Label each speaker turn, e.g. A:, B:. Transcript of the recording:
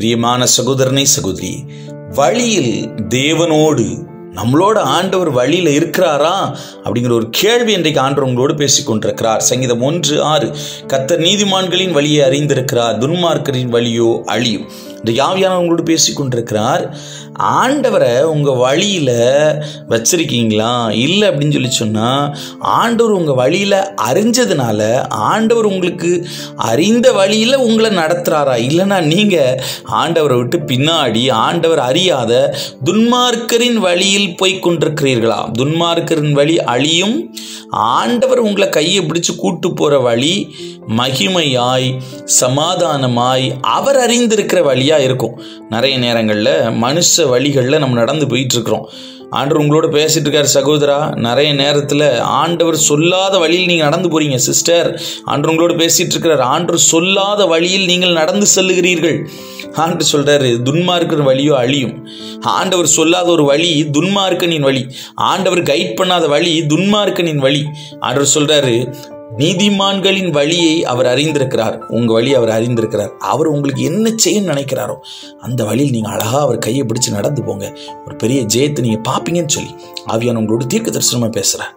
A: பிரியமான சகோதரனை சகோதரி, வழியில் தேவனோடு நம்மளோட ஆண்டவர் வழியில இருக்கிறாரா அப்படிங்கிற ஒரு கேள்வி இன்றைக்கு ஆண்டவர் உங்களோடு பேசிக் கொண்டிருக்கிறார். சங்கீதம் 1:6, கர்த்தர் நீதிமான்களின் வழியை அறிந்திருக்கிறார், துன்மார்க்கரின் வழியோ அழியும். இந்த ஆவியானவர் உங்களோடு பேசிக் கொண்டிருக்கிறார். ஆண்டவரை உங்க வழியில வச்சிருக்கீங்களா? இல்லை அப்படின்னு சொல்லி சொன்னா, ஆண்டவர் உங்க வழியில அறிஞ்சதுனால ஆண்டவர் உங்களுக்கு அறிந்த வழியில உங்களை நடத்துறாரா? இல்லைன்னா நீங்க ஆண்டவரை விட்டு பின்னாடி ஆண்டவர் அறியாத துன்மார்க்கரின் வழியில் போய் கொண்டிருக்கிறீர்களா? துன்மார்க்கரின் வழி அழியும். ஆண்டவர் உங்களை கையை பிடிச்சு கூட்டு போற வழி மகிமையாய் சமாதானமாய் அவர் அறிந்திருக்கிற வழியா இருக்கும். நிறைய நேரங்களில் மனுஷ வழிகளில் நம்ம நடந்து போயிட்டு இருக்கிறோம். ஆண்டவர் உங்களோட பேசிட்டு இருக்காரு சகோதரா. நிறைய நேரத்தில் ஆண்டவர் சொல்லாத வழியில் நீங்கள் நடந்து போறீங்க சிஸ்டர். ஆண்டவர் உங்களோட பேசிட்டு இருக்கிறார். ஆண்டவர் சொல்லாத வழியில் நீங்கள் நடந்து செல்லுகிறீர்கள். ஆண்டவர் சொல்றாரு, துன்மார்க்கர் வழியோ அழியும். ஆண்டவர் சொல்லாத ஒரு வழி துன்மார்க்கனின் வழி. ஆண்டவர் கைட் பண்ணாத வழி துன்மார்க்கனின் வழி. ஆண்டவர் சொல்றாரு, நீதிமான்களின் வழியை அவர் அறிந்திருக்கிறார். உங்க வழி அவர் அறிந்திருக்கிறார். அவர் உங்களுக்கு என்ன செய்யணும்னு நினைக்கிறாரோ அந்த வழியில் நீங்க அழகா அவர் கையை பிடிச்சு நடந்து போங்க. ஒரு பெரிய ஜெயத்தை நீங்க பாப்பீங்கன்னு சொல்லி ஆவியானவர் உங்களோட தீர்க்க தரிசனமா பேசுறார்.